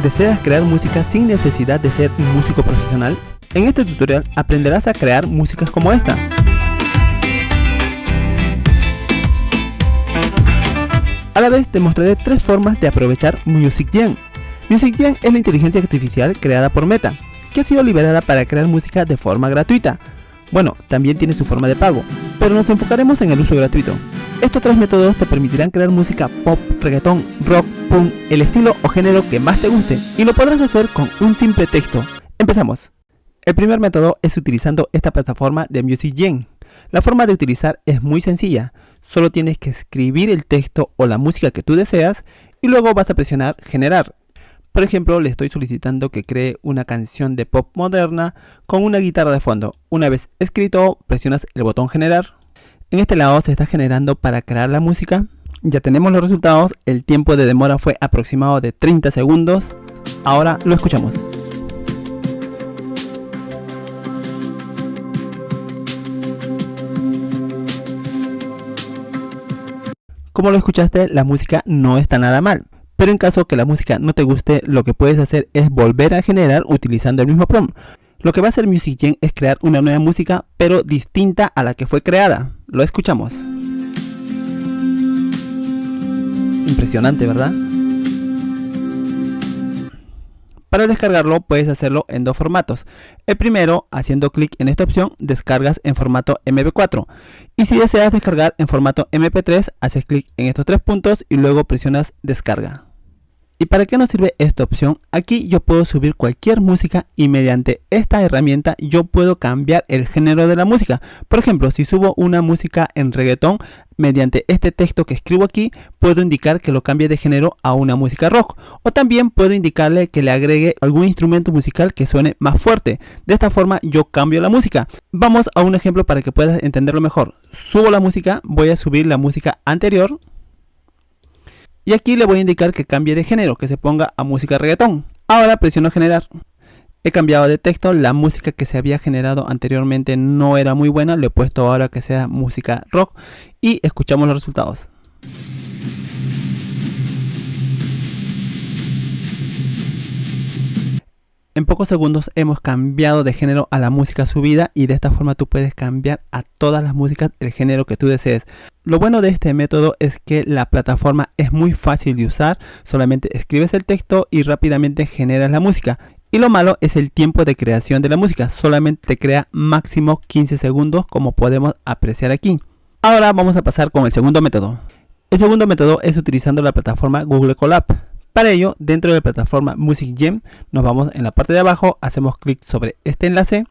¿Deseas crear música sin necesidad de ser un músico profesional? En este tutorial aprenderás a crear músicas como esta. A la vez te mostraré 3 formas de aprovechar MusicGen. MusicGen es la inteligencia artificial creada por Meta, que ha sido liberada para crear música de forma gratuita. Bueno, también tiene su forma de pago, pero nos enfocaremos en el uso gratuito. Estos 3 métodos te permitirán crear música pop, reggaetón, rock, punk, el estilo o género que más te guste, y lo podrás hacer con un simple texto. Empezamos. El primer método es utilizando esta plataforma de MusicGen. La forma de utilizar es muy sencilla, solo tienes que escribir el texto o la música que tú deseas y luego vas a presionar generar. Por ejemplo, le estoy solicitando que cree una canción de pop moderna con una guitarra de fondo. Una vez escrito, presionas el botón generar. En este lado se está generando para crear la música. Ya tenemos los resultados, el tiempo de demora fue aproximado de 30 segundos. Ahora lo escuchamos. Como lo escuchaste, la música no está nada mal. Pero en caso que la música no te guste, lo que puedes hacer es volver a generar utilizando el mismo prompt. Lo que va a hacer MusicGen es crear una nueva música, pero distinta a la que fue creada. Lo escuchamos. Impresionante, ¿verdad? Para descargarlo puedes hacerlo en 2 formatos. El primero, haciendo clic en esta opción, descargas en formato MP4. Y si deseas descargar en formato MP3, haces clic en estos 3 puntos y luego presionas descarga. ¿Y para qué nos sirve esta opción? Aquí yo puedo subir cualquier música y mediante esta herramienta yo puedo cambiar el género de la música. Por ejemplo, si subo una música en reggaetón, mediante este texto que escribo aquí, puedo indicar que lo cambie de género a una música rock. O también puedo indicarle que le agregue algún instrumento musical que suene más fuerte. De esta forma yo cambio la música. Vamos a un ejemplo para que puedas entenderlo mejor. Subo la música, voy a subir la música anterior. Y aquí le voy a indicar que cambie de género, que se ponga a música reggaetón. Ahora presiono generar. He cambiado de texto, la música que se había generado anteriormente no era muy buena, le he puesto ahora que sea música rock y escuchamos los resultados. En pocos segundos hemos cambiado de género a la música subida y de esta forma tú puedes cambiar a todas las músicas el género que tú desees. Lo bueno de este método es que la plataforma es muy fácil de usar, solamente escribes el texto y rápidamente generas la música. Y lo malo es el tiempo de creación de la música, solamente te crea máximo 15 segundos como podemos apreciar aquí. Ahora vamos a pasar con el segundo método. El segundo método es utilizando la plataforma Google Colab. Para ello, dentro de la plataforma MusicGen, nos vamos en la parte de abajo, hacemos clic sobre este enlace.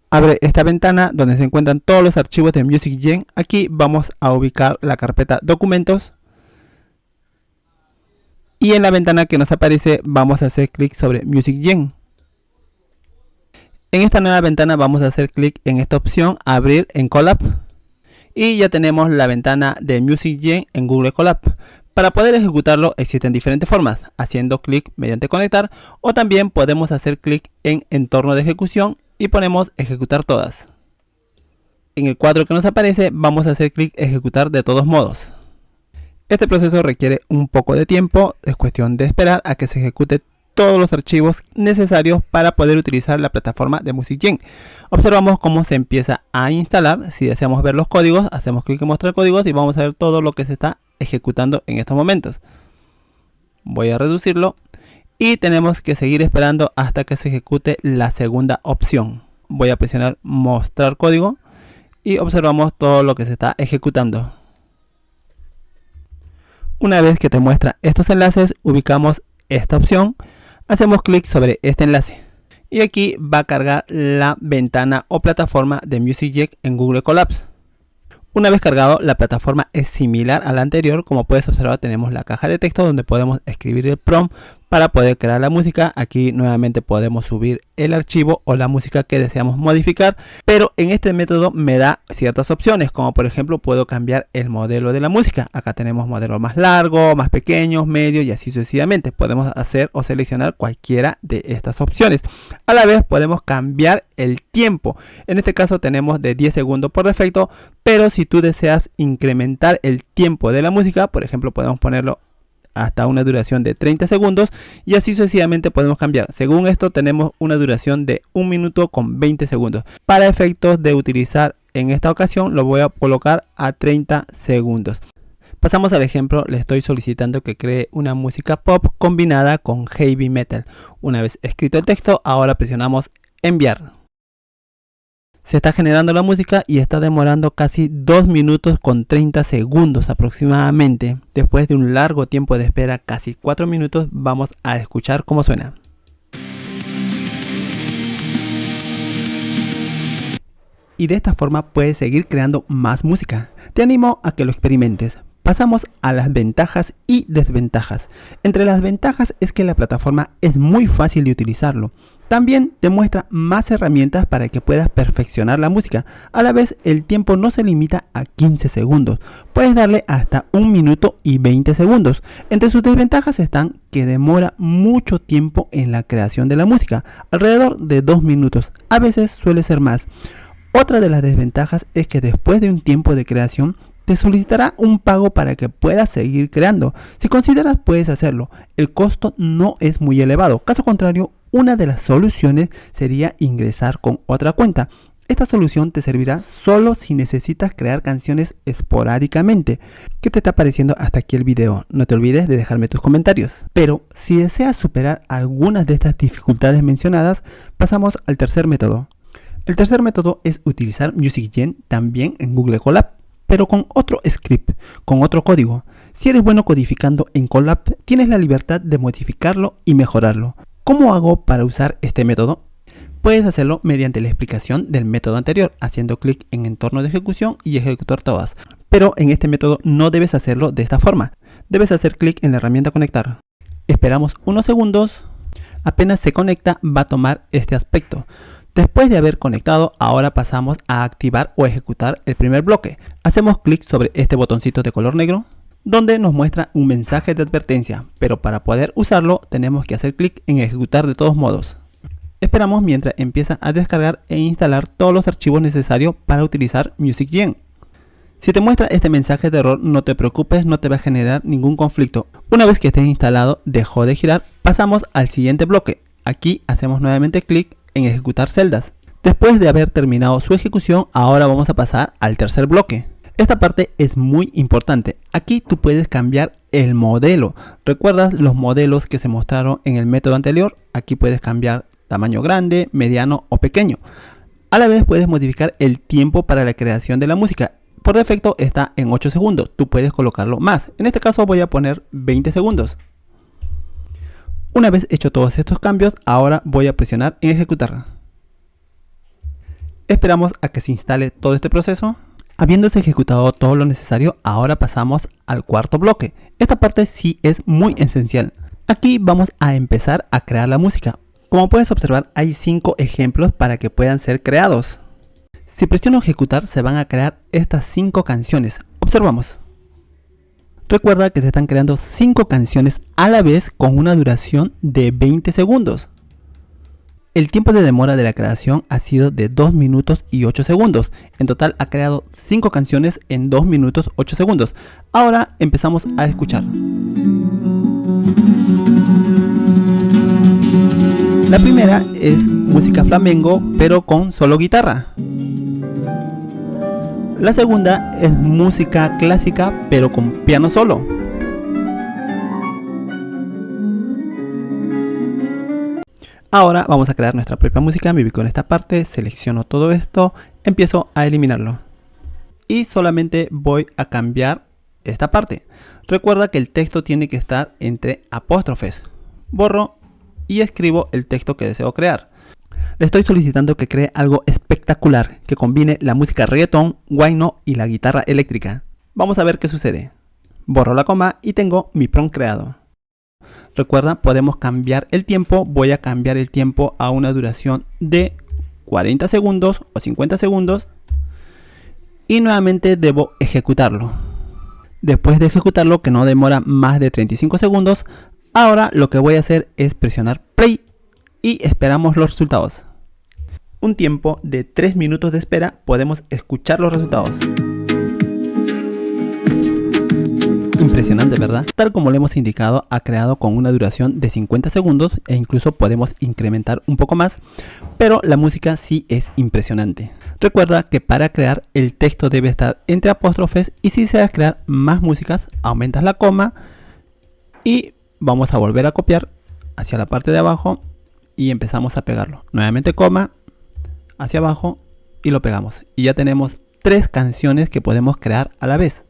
Abre esta ventana donde se encuentran todos los archivos de MusicGen. Aquí vamos a ubicar la carpeta documentos. Y en la ventana que nos aparece vamos a hacer clic sobre MusicGen. En esta nueva ventana vamos a hacer clic en esta opción, abrir en Colab. Y ya tenemos la ventana de MusicGen en Google Colab. Para poder ejecutarlo existen diferentes formas, haciendo clic mediante conectar o también podemos hacer clic en entorno de ejecución y ponemos ejecutar todas. En el cuadro que nos aparece vamos a hacer clic ejecutar de todos modos. Este proceso requiere un poco de tiempo, es cuestión de esperar a que se ejecute todos los archivos necesarios para poder utilizar la plataforma de MusicGen. Observamos cómo se empieza a instalar. Si deseamos ver los códigos, hacemos clic en mostrar códigos y vamos a ver todo lo que se está ejecutando en estos momentos. Voy a reducirlo y tenemos que seguir esperando hasta que se ejecute la segunda opción. Voy a presionar mostrar código y observamos todo lo que se está ejecutando. Una vez que te muestra estos enlaces, ubicamos esta opción, hacemos clic sobre este enlace y aquí va a cargar la ventana o plataforma de MusicGen en Google Colab. Una vez cargado, la plataforma es similar a la anterior. Como puedes observar, tenemos la caja de texto donde podemos escribir el prompt para poder crear la música. Aquí nuevamente podemos subir el archivo o la música que deseamos modificar, pero en este método me da ciertas opciones, como por ejemplo puedo cambiar el modelo de la música. Acá tenemos modelos más largos, más pequeños, medios y así sucesivamente. Podemos hacer o seleccionar cualquiera de estas opciones. A la vez podemos cambiar el tiempo. En este caso tenemos de 10 segundos por defecto, pero si tú deseas incrementar el tiempo de la música, por ejemplo podemos ponerlo hasta una duración de 30 segundos y así sucesivamente podemos cambiar. Según esto tenemos una duración de 1 minuto con 20 segundos. Para efectos de utilizar en esta ocasión lo voy a colocar a 30 segundos. Pasamos al ejemplo, le estoy solicitando que cree una música pop combinada con heavy metal. Una vez escrito el texto, ahora presionamos enviar. Se está generando la música y está demorando casi 2 minutos con 30 segundos aproximadamente. Después de un largo tiempo de espera, casi 4 minutos, vamos a escuchar cómo suena. Y de esta forma puedes seguir creando más música. Te animo a que lo experimentes. Pasamos a las ventajas y desventajas. Entre las ventajas es que la plataforma es muy fácil de utilizarlo. También te muestra más herramientas para que puedas perfeccionar la música. A la vez, el tiempo no se limita a 15 segundos. Puedes darle hasta 1 minuto y 20 segundos. Entre sus desventajas están que demora mucho tiempo en la creación de la música, alrededor de 2 minutos. A veces suele ser más. Otra de las desventajas es que después de un tiempo de creación, te solicitará un pago para que puedas seguir creando. Si consideras puedes hacerlo, el costo no es muy elevado. Caso contrario, una de las soluciones sería ingresar con otra cuenta. Esta solución te servirá solo si necesitas crear canciones esporádicamente. ¿Qué te está pareciendo hasta aquí el video? No te olvides de dejarme tus comentarios. Pero si deseas superar algunas de estas dificultades mencionadas, pasamos al tercer método. El tercer método es utilizar MusicGen también en Google Colab, pero con otro script, con otro código. Si eres bueno codificando en Colab, tienes la libertad de modificarlo y mejorarlo. ¿Cómo hago para usar este método? Puedes hacerlo mediante la explicación del método anterior, haciendo clic en entorno de ejecución y ejecutar todas. Pero en este método no debes hacerlo de esta forma. Debes hacer clic en la herramienta conectar. Esperamos unos segundos. Apenas se conecta, va a tomar este aspecto. Después de haber conectado, ahora pasamos a activar o ejecutar el primer bloque. Hacemos clic sobre este botoncito de color negro, donde nos muestra un mensaje de advertencia, pero para poder usarlo tenemos que hacer clic en ejecutar de todos modos. Esperamos mientras empieza a descargar e instalar todos los archivos necesarios para utilizar MusicGen. Si te muestra este mensaje de error, no te preocupes, no te va a generar ningún conflicto. Una vez que esté instalado, dejó de girar, pasamos al siguiente bloque. Aquí hacemos nuevamente clic en ejecutar celdas. Después de haber terminado su ejecución, ahora vamos a pasar al tercer bloque. Esta parte es muy importante. Aquí tú puedes cambiar el modelo. ¿Recuerdas los modelos que se mostraron en el método anterior? Aquí puedes cambiar tamaño grande, mediano o pequeño. A la vez puedes modificar el tiempo para la creación de la música. Por defecto está en 8 segundos. Tú puedes colocarlo más. En este caso voy a poner 20 segundos. Una vez hecho todos estos cambios, ahora voy a presionar en ejecutar. Esperamos a que se instale todo este proceso. Habiéndose ejecutado todo lo necesario, ahora pasamos al cuarto bloque. Esta parte sí es muy esencial. Aquí vamos a empezar a crear la música. Como puedes observar, hay 5 ejemplos para que puedan ser creados. Si presiono ejecutar, se van a crear estas 5 canciones. Observamos. Recuerda que se están creando 5 canciones a la vez con una duración de 20 segundos. El tiempo de demora de la creación ha sido de 2 minutos y 8 segundos. En total ha creado 5 canciones en 2 minutos 8 segundos. Ahora empezamos a escuchar. La primera es música flamenco pero con solo guitarra. La segunda es música clásica pero con piano solo. Ahora vamos a crear nuestra propia música. Me ubico en esta parte, selecciono todo esto, empiezo a eliminarlo. Y solamente voy a cambiar esta parte. Recuerda que el texto tiene que estar entre apóstrofes. Borro y escribo el texto que deseo crear. Le estoy solicitando que cree algo espectacular, que combine la música reggaetón, guayno y la guitarra eléctrica. Vamos a ver qué sucede. Borro la coma y tengo mi prompt creado. Recuerda, podemos cambiar el tiempo. Voy a cambiar el tiempo a una duración de 40 segundos o 50 segundos. Y nuevamente debo ejecutarlo. Después de ejecutarlo, que no demora más de 35 segundos, ahora lo que voy a hacer es presionar play y esperamos los resultados. Un tiempo de 3 minutos de espera, podemos escuchar los resultados. Impresionante, ¿verdad? Tal como lo hemos indicado, ha creado con una duración de 50 segundos e incluso podemos incrementar un poco más, pero la música sí es impresionante. Recuerda que para crear el texto debe estar entre apóstrofes y si deseas crear más músicas, aumentas la coma y vamos a volver a copiar hacia la parte de abajo y empezamos a pegarlo. Nuevamente coma, hacia abajo y lo pegamos. Y ya tenemos 3 canciones que podemos crear a la vez.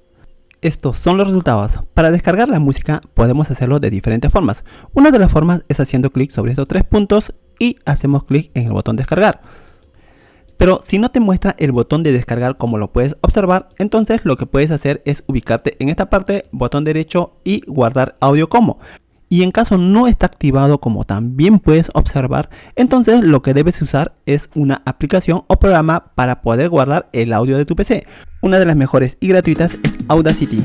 Estos son los resultados. Para descargar la música podemos hacerlo de diferentes formas. Una de las formas es haciendo clic sobre estos 3 puntos y hacemos clic en el botón descargar. Pero si no te muestra el botón de descargar como lo puedes observar, entonces lo que puedes hacer es ubicarte en esta parte, botón derecho y guardar audio como. Y en caso no está activado como también puedes observar, entonces lo que debes usar es una aplicación o programa para poder guardar el audio de tu PC. Una de las mejores y gratuitas es Audacity.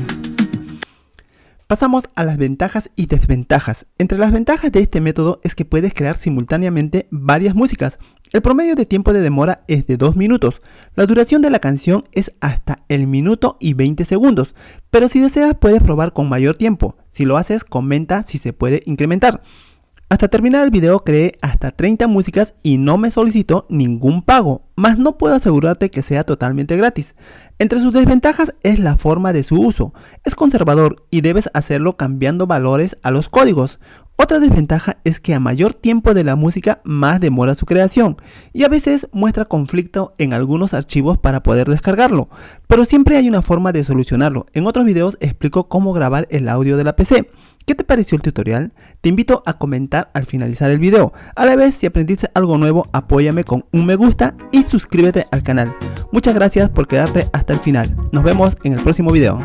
Pasamos a las ventajas y desventajas. Entre las ventajas de este método es que puedes crear simultáneamente varias músicas. El promedio de tiempo de demora es de 2 minutos. La duración de la canción es hasta el minuto y 20 segundos. Pero si deseas puedes probar con mayor tiempo. Si lo haces, comenta si se puede incrementar. Hasta terminar el video creé hasta 30 músicas y no me solicitó ningún pago, mas no puedo asegurarte que sea totalmente gratis. Entre sus desventajas es la forma de su uso. Es conservador y debes hacerlo cambiando valores a los códigos. Otra desventaja es que a mayor tiempo de la música, más demora su creación y a veces muestra conflicto en algunos archivos para poder descargarlo, pero siempre hay una forma de solucionarlo. En otros videos explico cómo grabar el audio de la PC. ¿Qué te pareció el tutorial? Te invito a comentar al finalizar el video. A la vez, si aprendiste algo nuevo, apóyame con un me gusta y suscríbete al canal. Muchas gracias por quedarte hasta el final. Nos vemos en el próximo video.